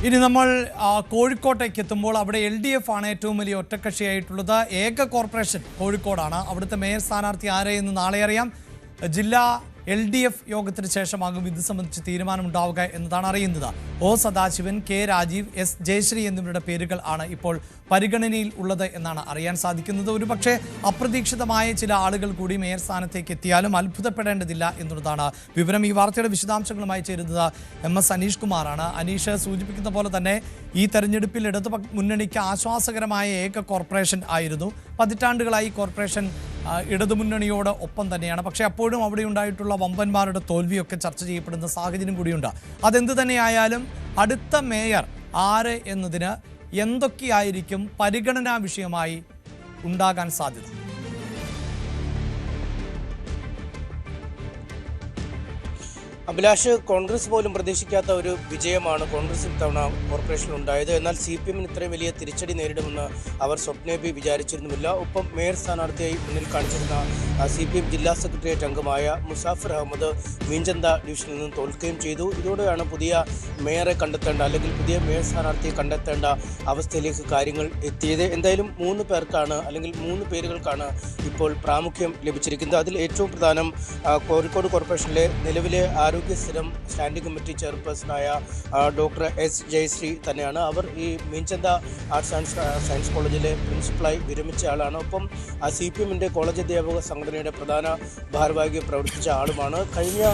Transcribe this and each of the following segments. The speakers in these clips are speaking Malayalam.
ഇനി നമ്മൾ കോഴിക്കോട്ടേക്ക് എത്തുമ്പോൾ അവിടെ LDF ആണ് ഏറ്റവും വലിയ ഒറ്റക്കക്ഷിയായിട്ടുള്ളത്. ഏക കോർപ്പറേഷൻ കോഴിക്കോടാണ്. അവിടുത്തെ മേയർ സ്ഥാനാർത്ഥി ആരെയെന്ന് നാളെ അറിയാം. ജില്ലാ LDF യോഗത്തിന് ശേഷമാകും ഇത് സംബന്ധിച്ച് തീരുമാനമുണ്ടാവുക എന്നതാണ് അറിയുന്നത്. O Sadasivan, K Rajeev, S Jayasree എന്നിവരുടെ പേരുകൾ ആണ് ഇപ്പോൾ പരിഗണനയിൽ ഉള്ളത് എന്നാണ് അറിയാൻ സാധിക്കുന്നത്. ഒരുപക്ഷെ അപ്രതീക്ഷിതമായ ചില ആളുകൾ കൂടി മേയർ സ്ഥാനത്തേക്ക് എത്തിയാലും അത്ഭുതപ്പെടേണ്ടതില്ല എന്നുള്ളതാണ് വിവരം. ഈ വാർത്തയുടെ വിശദാംശങ്ങളുമായി ചേരുന്നത് MS അനീഷ് കുമാറാണ്. അനീഷ് സൂചിപ്പിക്കുന്ന പോലെ തന്നെ ഈ തെരഞ്ഞെടുപ്പിൽ ഇടതു മുന്നണിക്ക് ആശ്വാസകരമായ ഏക കോർപ്പറേഷൻ ആയിരുന്നു. പതിറ്റാണ്ടുകളായി കോർപ്പറേഷൻ ഇടതുമുന്നണിയോട് ഒപ്പം തന്നെയാണ്. പക്ഷേ അപ്പോഴും അവിടെ ഉണ്ടായിട്ടുള്ള വമ്പന്മാരുടെ തോൽവിയൊക്കെ ചർച്ച ചെയ്യപ്പെടുന്ന സാഹചര്യം കൂടിയുണ്ട്. അതെന്ത് തന്നെയായാലും അടുത്ത മേയർ ആര് എന്നതിന് എന്തൊക്കെയായിരിക്കും പരിഗണനാ വിഷയമായി ഉണ്ടാകാൻ സാധ്യത? അഭിലാഷ്, കോൺഗ്രസ് പോലും പ്രതീക്ഷിക്കാത്ത ഒരു വിജയമാണ് കോൺഗ്രസ് ഇത്തവണ കോർപ്പറേഷനിൽ ഉണ്ടായത്. എന്നാൽ CPM ഇത്രയും വലിയ തിരിച്ചടി നേരിടുമെന്ന് അവർ സ്വപ്നേബി വിചാരിച്ചിരുന്നുമില്ല. ഒപ്പം മേയർ സ്ഥാനാർത്ഥിയായി മുന്നിൽ കാണിച്ചിരുന്ന CPM ജില്ലാ സെക്രട്ടേറിയറ്റ് അംഗമായ മുസാഫിർ അഹമ്മദ് മീഞ്ചന്ത ഡിവിഷനിൽ നിന്ന് തോൽക്കുകയും ചെയ്തു. ഇതോടെയാണ് പുതിയ മേയറെ കണ്ടെത്തേണ്ട, അല്ലെങ്കിൽ പുതിയ മേയർ സ്ഥാനാർത്ഥിയെ കണ്ടെത്തേണ്ട അവസ്ഥയിലേക്ക് കാര്യങ്ങൾ എത്തിയത്. എന്തായാലും 3 പേർക്കാണ്, അല്ലെങ്കിൽ 3 പേരുകൾക്കാണ് ഇപ്പോൾ പ്രാമുഖ്യം ലഭിച്ചിരിക്കുന്നത്. അതിൽ ഏറ്റവും പ്രധാനം കോഴിക്കോട് കോർപ്പറേഷനിലെ നിലവിലെ സ്ഥിരം സ്റ്റാൻഡിംഗ് കമ്മിറ്റി ചെയർപേഴ്സണായ ഡോക്ടർ S ജയശ്രീ തന്നെയാണ്. അവർ ഈ മീഞ്ചന്ത ആർട്സ് ആൻഡ് സയൻസ് കോളേജിലെ പ്രിൻസിപ്പളായി വിരമിച്ച ആളാണ്. ഒപ്പം CPM കോളേജ് അധ്യാപക സംഘടനയുടെ പ്രധാന ഭാരവാഹിയായി പ്രവർത്തിച്ച ആളുമാണ്. കഴിഞ്ഞ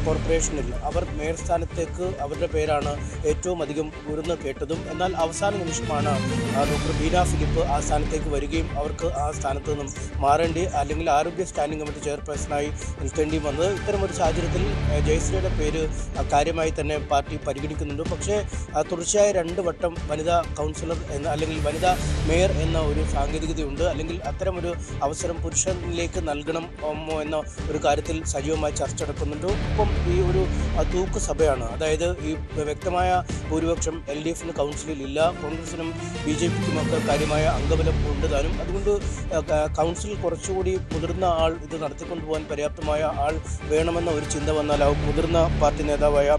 കോർപ്പറേഷനിൽ അവർ മേയർ സ്ഥാനത്തേക്ക് അവരുടെ പേരാണ് ഏറ്റവും അധികം ഉയർന്നു കേട്ടതും. എന്നാൽ അവസാന നിമിഷമാണ് ഡോക്ടർ ബീന ഫിലിപ്പ് ആ സ്ഥാനത്തേക്ക് വരികയും അവർക്ക് ആ സ്ഥാനത്ത് നിന്നും മാറേണ്ടി, അല്ലെങ്കിൽ ആരോഗ്യ സ്റ്റാൻഡിംഗ് കമ്മിറ്റി ചെയർപേഴ്സണായി നിൽക്കേണ്ടി വന്നത്. ഇത്തരമൊരു സാഹചര്യത്തിൽ ജയശ്രീയുടെ പേര് കാര്യമായി തന്നെ പാർട്ടി പരിഗണിക്കുന്നുണ്ട്. പക്ഷേ തുടർച്ചയായ 2 വട്ടം വനിതാ കൗൺസിലർ എന്ന, അല്ലെങ്കിൽ വനിതാ മേയർ എന്ന ഒരു സാങ്കേതികതയുണ്ട്. അല്ലെങ്കിൽ അത്തരമൊരു അവസരം പുരുഷനിലേക്ക് നൽകണമോ എന്ന ഒരു കാര്യത്തിൽ സജീവമായി ചർച്ച നടക്കുന്നുണ്ട്. ഒപ്പം ഈ ഒരു തൂക്ക് സഭയാണ്, അതായത് ഈ വ്യക്തമായ ഭൂരിപക്ഷം LDFന് കൗൺസിലിൽ ഇല്ല. കോൺഗ്രസിനും BJPക്കും ഒക്കെ കാര്യമായ അംഗബലം ഉണ്ട് താനും. അതുകൊണ്ട് കൗൺസിലിൽ കുറച്ചുകൂടി മുതിർന്ന ആൾ, ഇത് നടത്തിക്കൊണ്ടുപോകാൻ പര്യാപ്തമായ ആൾ വേണമെന്ന ഒരു ചിന്ത വന്നാൽ മുതിർന്ന പാർട്ടി നേതാവായ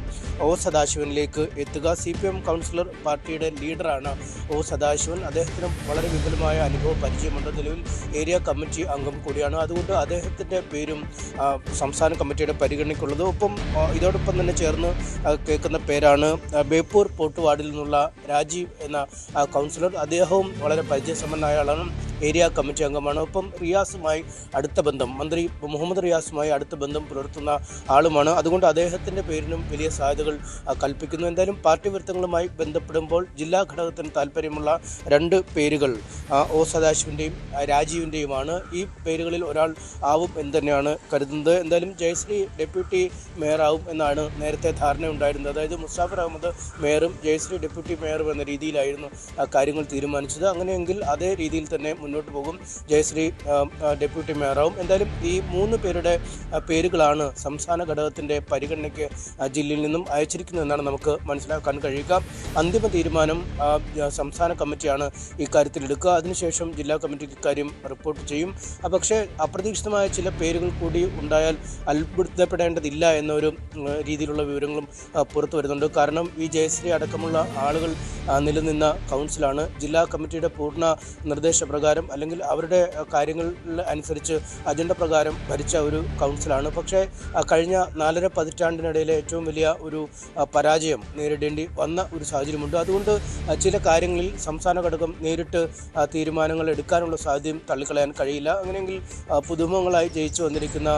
ഒ സദാശിവനിലേക്ക് എത്തുക. CPM കൗൺസിലർ പാർട്ടിയുടെ ലീഡറാണ് ഒ സദാശിവൻ. അദ്ദേഹത്തിനും വളരെ വിപുലമായ അനുഭവ പരിചയമുണ്ട്. നിലവിൽ ഏരിയ കമ്മിറ്റി അംഗം കൂടിയാണ്. അതുകൊണ്ട് അദ്ദേഹത്തിൻ്റെ പേരും സംസ്ഥാന കമ്മിറ്റിയുടെ പരിഗണനയ്ക്കുള്ളത്. ഒപ്പം ഇതോടൊപ്പം തന്നെ ചേർന്ന് കേൾക്കുന്ന പേരാണ് ബേപ്പൂർ പോർട്ട് വാർഡിൽ നിന്നുള്ള രാജീവ് എന്ന കൗൺസിലർ. അദ്ദേഹവും വളരെ പരിചയസമ്പന്നനായ ആളാണ്, ഏരിയ കമ്മിറ്റി അംഗമാണ്. ഒപ്പം റിയാസുമായി അടുത്ത ബന്ധം, മന്ത്രി മുഹമ്മദ് റിയാസുമായി അടുത്ത ബന്ധം പുലർത്തുന്ന ആളുമാണ്. അതുകൊണ്ട് അദ്ദേഹത്തിൻ്റെ പേരിനും വലിയ സാധ്യതകൾ കൽപ്പിക്കുന്നു. എന്തായാലും പാർട്ടി വൃത്തങ്ങളുമായി ബന്ധപ്പെടുമ്പോൾ ജില്ലാ ഘടകത്തിന് താല്പര്യമുള്ള 2 പേരുകൾ ഒ സദാശിവൻ്റെയും രാജീവിൻ്റെയുമാണ്. ഈ പേരുകളിൽ ഒരാൾ ആവും എന്ന് തന്നെയാണ് കരുതുന്നത്. എന്തായാലും ജയശ്രീ ഡെപ്യൂട്ടി മേയറാവും എന്നാണ് നേരത്തെ ധാരണയുണ്ടായിരുന്നത്. അതായത് മുസാഫിർ അഹമ്മദ് മേയറും ജയശ്രീ ഡെപ്യൂട്ടി മേയറും എന്ന രീതിയിലായിരുന്നു കാര്യങ്ങൾ തീരുമാനിച്ചത്. അങ്ങനെയെങ്കിൽ അതേ രീതിയിൽ തന്നെ മുന്നോട്ട് പോകും. ജയശ്രീ ഡെപ്യൂട്ടി മേയറാവും. എന്തായാലും ഈ 3 പേരുടെ പേരുകളാണ് സംസ്ഥാന ഘടകത്തിൻ്റെ പരിഗണനയ്ക്ക് ജില്ലയിൽ നിന്നും അയച്ചിരിക്കുന്നതെന്നാണ് നമുക്ക് മനസ്സിലാക്കാൻ കഴിയുക. അന്തിമ തീരുമാനം സംസ്ഥാന കമ്മിറ്റിയാണ് ഇക്കാര്യത്തിൽ എടുക്കുക. അതിനുശേഷം ജില്ലാ കമ്മിറ്റിക്ക് ഇക്കാര്യം റിപ്പോർട്ട് ചെയ്യും. പക്ഷേ അപ്രതീക്ഷിതമായ ചില പേരുകൾ കൂടി ഉണ്ടായാൽ അത്ഭുതപ്പെടേണ്ടതില്ല എന്നൊരു രീതിയിലുള്ള വിവരങ്ങളും പുറത്തു വരുന്നുണ്ട്. കാരണം ഈ ജയശ്രീ അടക്കമുള്ള ആളുകൾ നിലനിന്ന കൗൺസിലാണ്. ജില്ലാ കമ്മിറ്റിയുടെ പൂർണ്ണ നിർദ്ദേശപ്രകാരം, അല്ലെങ്കിൽ അവരുടെ കാര്യങ്ങൾ അനുസരിച്ച് അജണ്ട പ്രകാരം ഭരിച്ച ഒരു കൗൺസിലാണ്. പക്ഷേ കഴിഞ്ഞ 4.5 പതിറ്റാണ്ടിനിടയിലെ ഏറ്റവും വലിയ ഒരു പരാജയം നേരിടേണ്ടി വന്ന ഒരു സാഹചര്യമുണ്ട്. അതുകൊണ്ട് ചില കാര്യങ്ങളിൽ സംസ്ഥാന ഘടകം നേരിട്ട് തീരുമാനങ്ങൾ എടുക്കാനുള്ള സാധ്യതയും തള്ളിക്കളയാൻ കഴിയില്ല. അങ്ങനെയെങ്കിൽ പുതുമുഖങ്ങളായി ജയിച്ചു വന്നിരിക്കുന്ന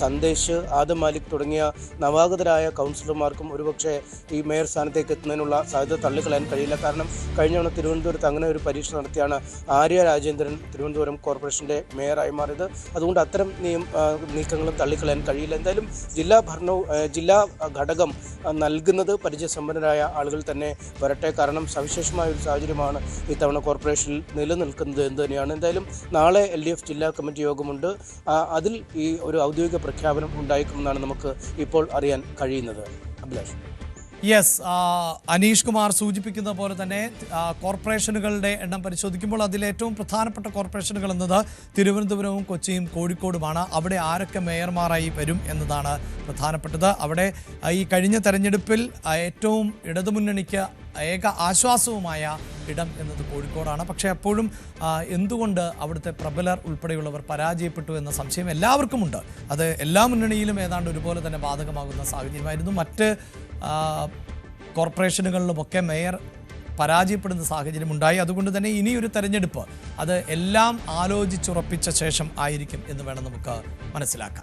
സന്ദേശ്, ആദം മാലിക് തുടങ്ങിയ നവാഗതരായ കൗൺസിലർമാർക്കും ഒരുപക്ഷെ ഈ മേയർ സ്ഥാനത്തേക്ക് എത്തുന്നതിനുള്ള സാധ്യത തള്ളിക്കളയാൻ കഴിയില്ല. കാരണം കഴിഞ്ഞ തവണ തിരുവനന്തപുരത്ത് അങ്ങനെ ഒരു പരീക്ഷ നടത്തിയാണ് ആര്യ രാജേന്ദ്രൻ തിരുവനന്തപുരം കോർപ്പറേഷൻ്റെ മേയറായി മാറിയത്. അതുകൊണ്ട് അത്തരം നീക്കങ്ങളും തള്ളിക്കളയാൻ കഴിയില്ല. എന്തായാലും ജില്ലാ ഘടകം നൽകുന്നത് പരിചയസമ്പന്നരായ ആളുകൾ തന്നെ വരട്ടെ. കാരണം സവിശേഷമായ ഒരു സാഹചര്യമാണ് ഇത്തവണ കോർപ്പറേഷനിൽ നിലനിൽക്കുന്നത് എന്ന് തന്നെയാണ്. എന്തായാലും നാളെ LDF ജില്ലാ കമ്മിറ്റി യോഗമുണ്ട്. അതിൽ ഈ ഒരു ഔദ്യോഗിക പ്രഖ്യാപനം ഉണ്ടായിരിക്കുമെന്നാണ് നമുക്ക് ഇപ്പോൾ അറിയാൻ കഴിയുന്നത്. അഭിലാഷ്. യെസ്, അനീഷ് കുമാർ സൂചിപ്പിക്കുന്ന പോലെ തന്നെ കോർപ്പറേഷനുകളുടെ എണ്ണം പരിശോധിക്കുമ്പോൾ അതിലേറ്റവും പ്രധാനപ്പെട്ട കോർപ്പറേഷനുകൾ എന്നത് തിരുവനന്തപുരവും കൊച്ചിയും കോഴിക്കോടുമാണ്. അവിടെ ആരൊക്കെ മേയർമാരായി വരും എന്നതാണ് പ്രധാനപ്പെട്ടത്. അവിടെ ഈ കഴിഞ്ഞ തെരഞ്ഞെടുപ്പിൽ ഏറ്റവും ഇടതുമുന്നണിക്ക് ഏക ആശ്വാസവുമായ ഇടം എന്നത് കോഴിക്കോടാണ്. പക്ഷേ അപ്പോഴും എന്തുകൊണ്ട് അവിടുത്തെ പ്രബലർ ഉൾപ്പെടെയുള്ളവർ പരാജയപ്പെട്ടു എന്ന സംശയം എല്ലാവർക്കുമുണ്ട്. അത് എല്ലാ മുന്നണിയിലും ഏതാണ്ട് ഒരുപോലെ തന്നെ ബാധകമാകുന്ന സാഹചര്യമായിരുന്നു. മറ്റ് കോർപ്പറേഷനുകളിലുമൊക്കെ മേയർ പരാജയപ്പെടുന്ന സാഹചര്യം ഉണ്ടായി. അതുകൊണ്ട് തന്നെ ഇനിയൊരു തെരഞ്ഞെടുപ്പ് അത് എല്ലാം ആലോചിച്ചുറപ്പിച്ച ശേഷം ആയിരിക്കും എന്ന് വേണം നമുക്ക് മനസ്സിലാക്കാം.